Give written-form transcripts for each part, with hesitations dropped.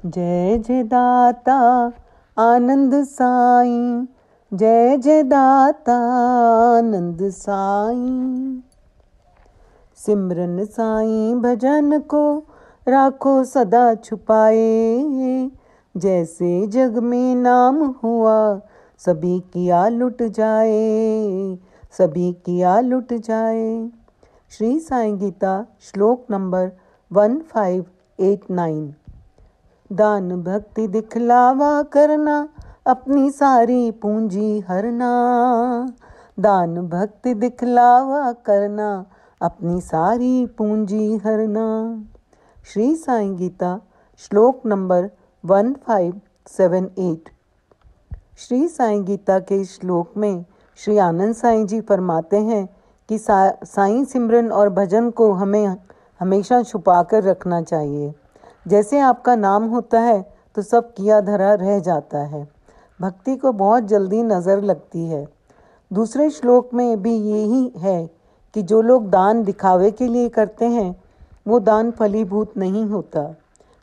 जय जय दाता आनंद साईं, जय जय दाता आनंद साईं। सिमरन साईं भजन को राखो सदा छुपाए, जैसे जग में नाम हुआ सभी किया लुट जाए, सभी किया लुट जाए। श्री साईं गीता श्लोक नंबर 1589। दान भक्ति दिखलावा करना, अपनी सारी पूंजी हरना। दान भक्ति दिखलावा करना, अपनी सारी पूंजी हरना। श्री साईं गीता श्लोक नंबर 1578। श्री साईं गीता के श्लोक में श्री आनंद साईं जी फरमाते हैं कि साईं सिमरन और भजन को हमें हमेशा छुपा कर रखना चाहिए। जैसे आपका नाम होता है तो सब किया धरा रह जाता है, भक्ति को बहुत जल्दी नज़र लगती है। दूसरे श्लोक में भी यही है कि जो लोग दान दिखावे के लिए करते हैं वो दान फलीभूत नहीं होता।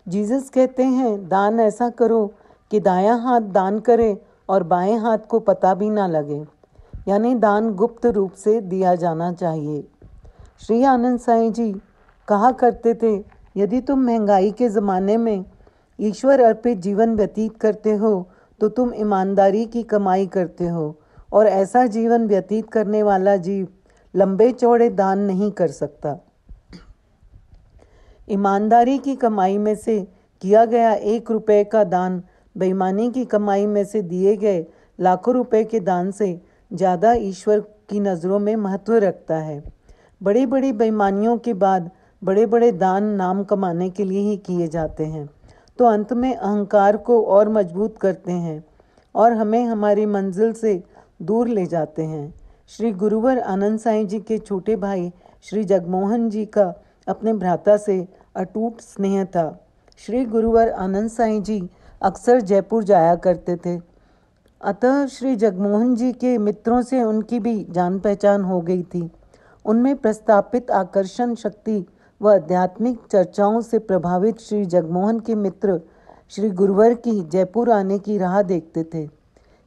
जीसस कहते हैं दान ऐसा करो कि दायां हाथ दान करे और बाएं हाथ को पता भी ना लगे, यानी दान गुप्त रूप से दिया जाना चाहिए। श्री आनंद साईं जी कहा करते थे, यदि तुम महंगाई के ज़माने में ईश्वर अर्पित जीवन व्यतीत करते हो तो तुम ईमानदारी की कमाई करते हो, और ऐसा जीवन व्यतीत करने वाला जीव लंबे चौड़े दान नहीं कर सकता। ईमानदारी की कमाई में से किया गया 1 रुपये का दान बेईमानी की कमाई में से दिए गए लाखों रुपए के दान से ज़्यादा ईश्वर की नज़रों में महत्व रखता है। बड़ी बड़ी बेईमानियों के बाद बड़े बड़े दान नाम कमाने के लिए ही किए जाते हैं, तो अंत में अहंकार को और मजबूत करते हैं और हमें हमारी मंजिल से दूर ले जाते हैं। श्री गुरुवर आनंद साईं जी के छोटे भाई श्री जगमोहन जी का अपने भ्राता से अटूट स्नेह था। श्री गुरुवर आनंद साईं जी अक्सर जयपुर जाया करते थे, अतः श्री जगमोहन जी के मित्रों से उनकी भी जान पहचान हो गई थी। उनमें प्रस्तापित आकर्षण शक्ति व आध्यात्मिक चर्चाओं से प्रभावित श्री जगमोहन के मित्र श्री गुरुवर की जयपुर आने की राह देखते थे।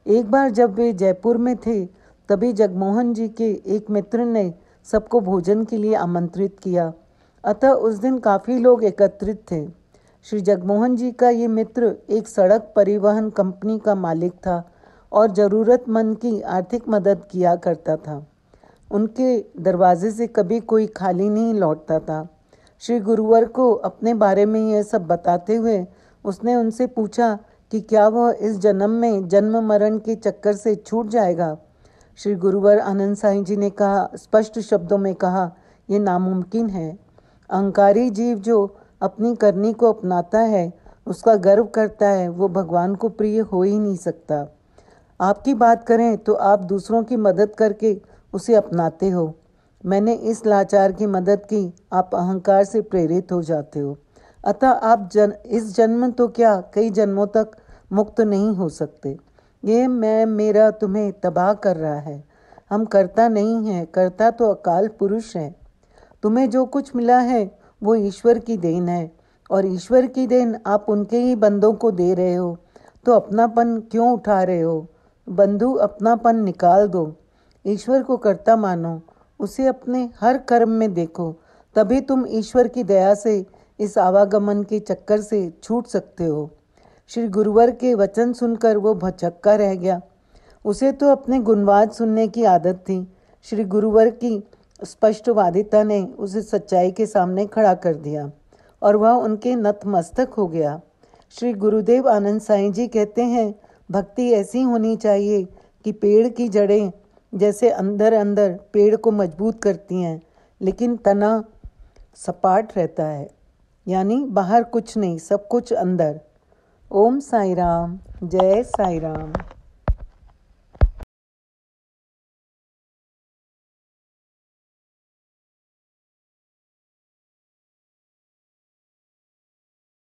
एक बार जब वे जयपुर में थे तभी जगमोहन जी के एक मित्र ने सबको भोजन के लिए आमंत्रित किया, अतः उस दिन काफ़ी लोग एकत्रित थे। श्री जगमोहन जी का ये मित्र एक सड़क परिवहन कंपनी का मालिक था और ज़रूरतमंद की आर्थिक मदद किया करता था। उनके दरवाजे से कभी कोई खाली नहीं लौटता था। श्री गुरुवर को अपने बारे में यह सब बताते हुए उसने उनसे पूछा कि क्या वह इस जन्म में जन्म मरण के चक्कर से छूट जाएगा। श्री गुरुवर आनंद साईं जी ने कहा, स्पष्ट शब्दों में कहा, यह नामुमकिन है। अहंकारी जीव जो अपनी करनी को अपनाता है, उसका गर्व करता है, वो भगवान को प्रिय हो ही नहीं सकता। आपकी बात करें तो आप दूसरों की मदद करके उसे अपनाते हो। मैंने इस लाचार की मदद की, आप अहंकार से प्रेरित हो जाते हो। अतः आप इस जन्म तो क्या कई जन्मों तक मुक्त नहीं हो सकते। ये मैं मेरा तुम्हें तबाह कर रहा है। हम करता नहीं हैं, करता तो अकाल पुरुष है। तुम्हें जो कुछ मिला है वो ईश्वर की देन है, और ईश्वर की देन आप उनके ही बंदों को दे रहे हो, तो अपनापन क्यों उठा रहे हो। बंधु, अपनापन निकाल दो, ईश्वर को कर्ता मानो, उसे अपने हर कर्म में देखो, तभी तुम ईश्वर की दया से इस आवागमन के चक्कर से छूट सकते हो। श्री गुरुवर के वचन सुनकर वो भौचक्का रह गया। उसे तो अपने गुणवाद सुनने की आदत थी। श्री गुरुवर की स्पष्टवादिता ने उसे सच्चाई के सामने खड़ा कर दिया और वह उनके नतमस्तक हो गया। श्री गुरुदेव आनंद साईं जी कहते हैं, भक्ति ऐसी होनी चाहिए कि पेड़ की जड़ें जैसे अंदर अंदर पेड़ को मजबूत करती हैं, लेकिन तना सपाट रहता है, यानी बाहर कुछ नहीं, सब कुछ अंदर। ओम साई राम, जय साई राम।